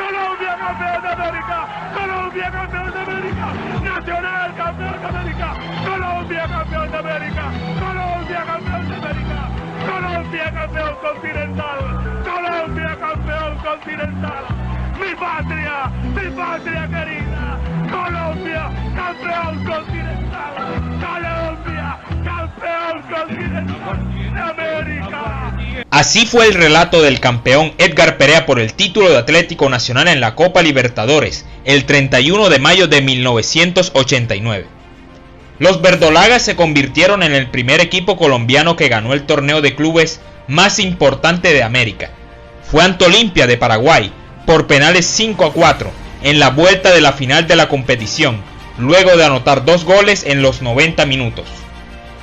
Colombia campeón de América, Colombia campeón de América, Nacional campeón de América, Colombia campeón de América, Colombia campeón de América, Colombia campeón continental, Colombia campeón continental, mi patria querida, Colombia campeón continental, Colombia campeón continental de América. Así fue el relato del campeón Edgar Perea por el título de Atlético Nacional en la Copa Libertadores, el 31 de mayo de 1989. Los verdolagas se convirtieron en el primer equipo colombiano que ganó el torneo de clubes más importante de América. Fue ante Olimpia de Paraguay, por penales 5-4, en la vuelta de la final de la competición, luego de anotar 2 goles en los 90 minutos.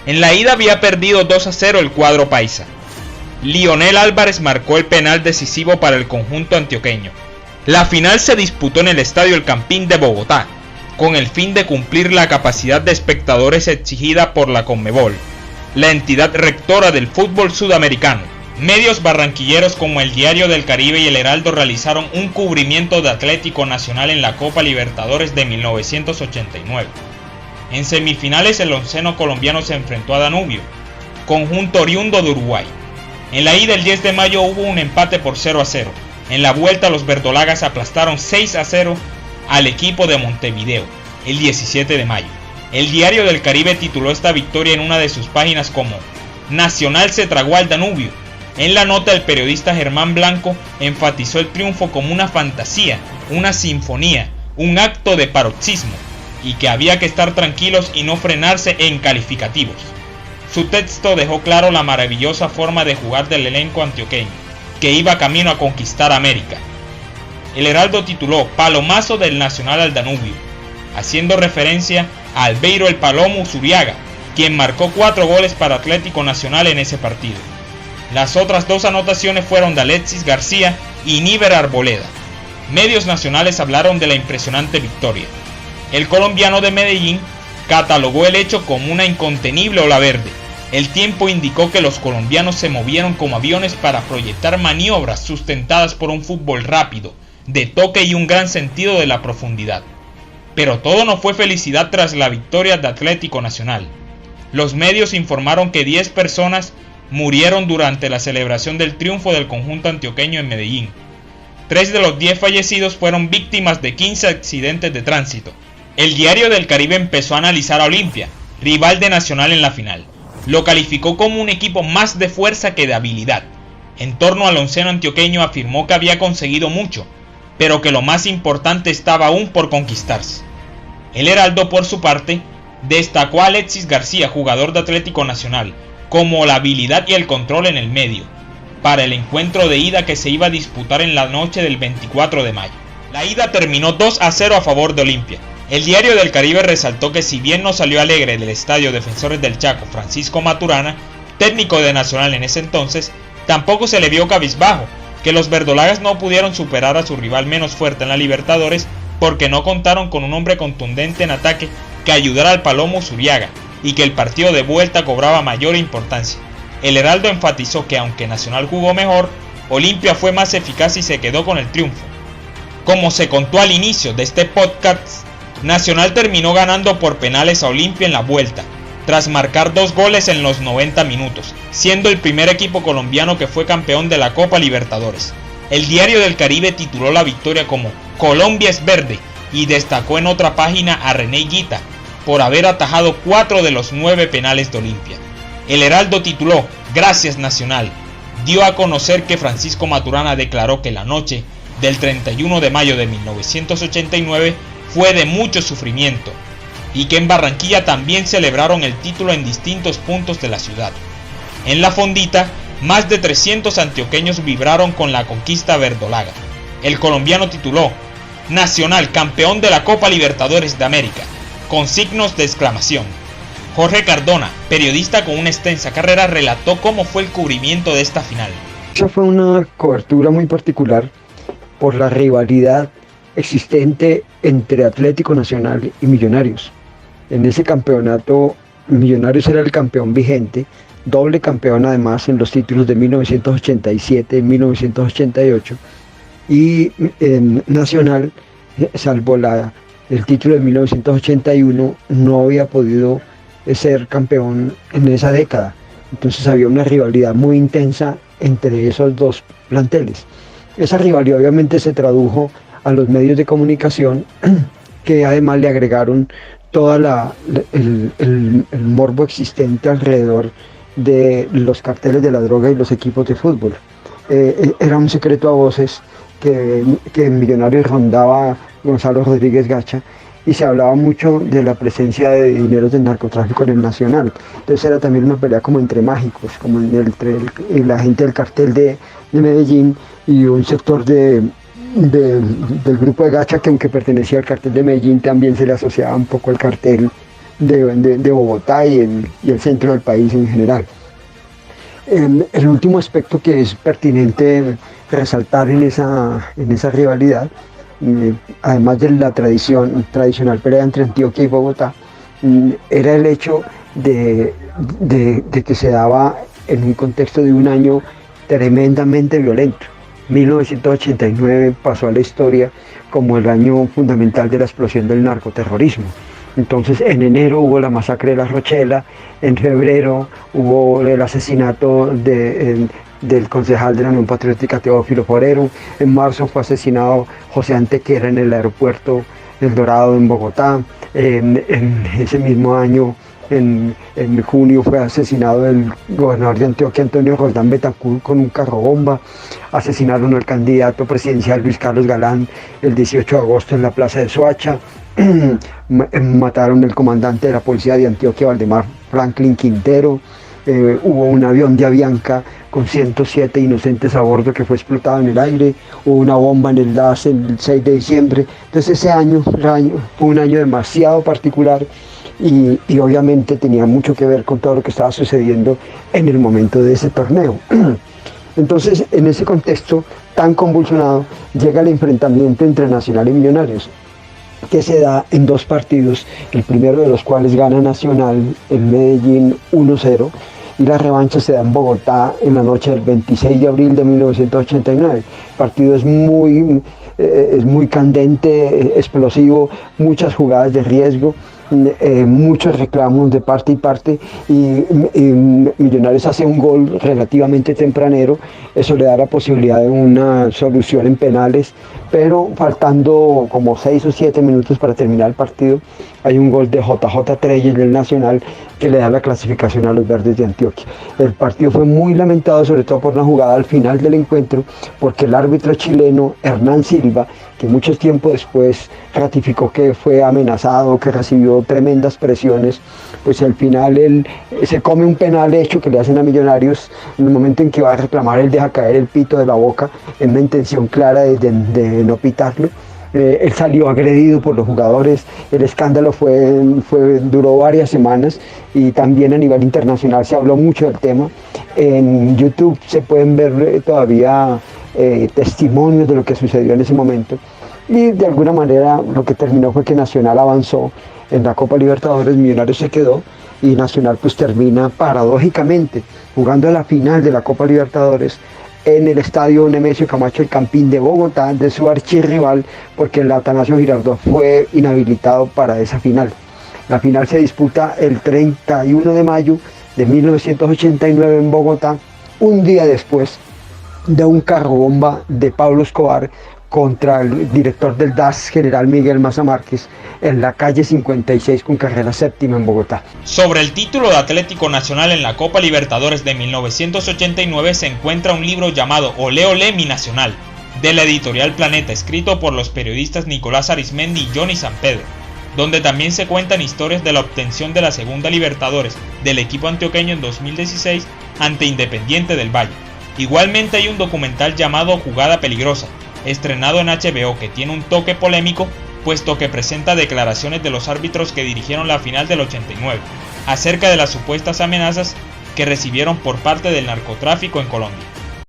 En la ida había perdido 2-0 el cuadro paisa. Lionel Álvarez marcó el penal decisivo para el conjunto antioqueño. La final se disputó en el Estadio El Campín de Bogotá, con el fin de cumplir la capacidad de espectadores exigida por la Conmebol, la entidad rectora del fútbol sudamericano. Medios barranquilleros como el Diario del Caribe y el Heraldo realizaron un cubrimiento de Atlético Nacional en la Copa Libertadores de 1989. En semifinales el onceno colombiano se enfrentó a Danubio, conjunto oriundo de Uruguay. En la ida el 10 de mayo hubo un empate por 0-0. En la vuelta los verdolagas aplastaron 6-0 al equipo de Montevideo el 17 de mayo. El Diario del Caribe tituló esta victoria en una de sus páginas como Nacional se tragó al Danubio. En la nota el periodista Germán Blanco enfatizó el triunfo como una fantasía, una sinfonía, un acto de paroxismo, y que había que estar tranquilos y no frenarse en calificativos. Su texto dejó claro la maravillosa forma de jugar del elenco antioqueño, que iba camino a conquistar América. El Heraldo tituló Palomazo del Nacional al Danubio, haciendo referencia a Albeiro el Palomo Usuriaga, quien marcó 4 goles para Atlético Nacional en ese partido. Las otras 2 anotaciones fueron de Alexis García y Níver Arboleda. Medios nacionales hablaron de la impresionante victoria. El colombiano de Medellín catalogó el hecho como una incontenible ola verde. El Tiempo indicó que los colombianos se movieron como aviones para proyectar maniobras sustentadas por un fútbol rápido, de toque y un gran sentido de la profundidad. Pero todo no fue felicidad tras la victoria de Atlético Nacional. Los medios informaron que 10 personas murieron durante la celebración del triunfo del conjunto antioqueño en Medellín. 3 de los 10 fallecidos fueron víctimas de 15 accidentes de tránsito. El Diario del Caribe empezó a analizar a Olimpia, rival de Nacional en la final. Lo calificó como un equipo más de fuerza que de habilidad. En torno al onceno antioqueño afirmó que había conseguido mucho, pero que lo más importante estaba aún por conquistarse. El Heraldo, por su parte, destacó a Alexis García, jugador de Atlético Nacional, como la habilidad y el control en el medio, para el encuentro de ida que se iba a disputar en la noche del 24 de mayo. La ida terminó 2-0 a favor de Olimpia. El Diario del Caribe resaltó que si bien no salió alegre del estadio Defensores del Chaco Francisco Maturana, técnico de Nacional en ese entonces, tampoco se le vio cabizbajo, que los verdolagas no pudieron superar a su rival menos fuerte en la Libertadores porque no contaron con un hombre contundente en ataque que ayudara al Palomo Usuriaga, y que el partido de vuelta cobraba mayor importancia. El Heraldo enfatizó que aunque Nacional jugó mejor, Olimpia fue más eficaz y se quedó con el triunfo. Como se contó al inicio de este podcast, Nacional terminó ganando por penales a Olimpia en la vuelta, tras marcar 2 goles en los 90 minutos, siendo el primer equipo colombiano que fue campeón de la Copa Libertadores. El Diario del Caribe tituló la victoria como Colombia es verde y destacó en otra página a René Higuita por haber atajado 4 de los 9 penales de Olimpia. El Heraldo tituló Gracias Nacional. Dio a conocer que Francisco Maturana declaró que la noche del 31 de mayo de 1989 fue de mucho sufrimiento y que en Barranquilla también celebraron el título en distintos puntos de la ciudad. En la fondita, más de 300 antioqueños vibraron con la conquista verdolaga. El colombiano tituló Nacional campeón de la Copa Libertadores de América, con signos de exclamación. Jorge Cardona, periodista con una extensa carrera, relató cómo fue el cubrimiento de esta final. Esa fue una cobertura muy particular por la rivalidad existente entre Atlético Nacional y Millonarios. En ese campeonato, Millonarios era el campeón vigente, doble campeón además en los títulos de 1987 y 1988, y Nacional, salvo el título de 1981, no había podido ser campeón en esa década. Entonces había una rivalidad muy intensa entre esos dos planteles. Esa rivalidad obviamente se tradujo a los medios de comunicación, que además le agregaron todo el morbo existente alrededor de los carteles de la droga y los equipos de fútbol. Era un secreto a voces que en Millonarios rondaba Gonzalo Rodríguez Gacha, y se hablaba mucho de la presencia de dineros del narcotráfico en el Nacional. Entonces era también una pelea como entre mágicos, como entre la gente del cartel de Medellín y un sector del grupo de Gacha, que aunque pertenecía al cartel de Medellín, también se le asociaba un poco al cartel de Bogotá y el centro del país en general. El último aspecto que es pertinente resaltar en esa rivalidad, además de la tradicional pelea entre Antioquia y Bogotá, era el hecho de que se daba en un contexto de un año tremendamente violento. 1989 pasó a la historia como el año fundamental de la explosión del narcoterrorismo. Entonces en enero hubo la masacre de La Rochela, en febrero hubo el asesinato del concejal de la Unión Patriótica Teófilo Forero, en marzo fue asesinado José Antequera en el aeropuerto El Dorado en Bogotá, en ese mismo año, en junio, fue asesinado el gobernador de Antioquia, Antonio Roldán Betancur, con un carro bomba. Asesinaron al candidato presidencial Luis Carlos Galán el 18 de agosto en la plaza de Soacha. Mataron al comandante de la policía de Antioquia, Valdemar Franklin Quintero. Hubo un avión de Avianca con 107 inocentes a bordo que fue explotado en el aire. Hubo una bomba en el DAS el 6 de diciembre. Entonces ese año fue un año demasiado particular y obviamente tenía mucho que ver con todo lo que estaba sucediendo en el momento de ese torneo. Entonces, en ese contexto tan convulsionado, llega el enfrentamiento entre Nacional y Millonarios, que se da en dos partidos, el primero de los cuales gana Nacional en Medellín 1-0, y la revancha se da en Bogotá en la noche del 26 de abril de 1989. El partido es muy candente, explosivo, muchas jugadas de riesgo, muchos reclamos de parte y parte, y Millonarios hace un gol relativamente tempranero. Eso le da la posibilidad de una solución en penales, pero faltando como 6 o 7 minutos para terminar el partido, hay un gol de JJ Treyes del Nacional que le da la clasificación a los verdes de Antioquia. El partido fue muy lamentado, sobre todo por una jugada al final del encuentro, porque el árbitro chileno Hernán Silva, que mucho tiempo después ratificó que fue amenazado, que recibió tremendas presiones, pues al final él se come un penal hecho que le hacen a Millonarios. En el momento en que va a reclamar, él deja caer el pito de la boca en una intención clara de no pitarlo. Él salió agredido por los jugadores. El escándalo duró varias semanas, y también a nivel internacional se habló mucho del tema. En YouTube se pueden ver todavía testimonios de lo que sucedió en ese momento, y de alguna manera lo que terminó fue que Nacional avanzó en la Copa Libertadores, Millonarios se quedó, y Nacional pues termina paradójicamente jugando la final de la Copa Libertadores en el estadio Nemesio Camacho El Campín de Bogotá, de su archirrival, porque el Atanasio Girardot fue inhabilitado para esa final. La final se disputa el 31 de mayo de 1989 en Bogotá, un día después de un carro bomba de Pablo Escobar contra el director del DAS, general Miguel Maza Márquez, en la calle 56 con carrera séptima en Bogotá. Sobre el título de Atlético Nacional en la Copa Libertadores de 1989 se encuentra un libro llamado Olé Olé Mi Nacional, de la editorial Planeta, escrito por los periodistas Nicolás Arismendi y Johnny San Pedro, donde también se cuentan historias de la obtención de la segunda Libertadores del equipo antioqueño en 2016 ante Independiente del Valle. Igualmente hay un documental llamado Jugada Peligrosa, estrenado en HBO, que tiene un toque polémico, puesto que presenta declaraciones de los árbitros que dirigieron la final del 89, acerca de las supuestas amenazas que recibieron por parte del narcotráfico en Colombia.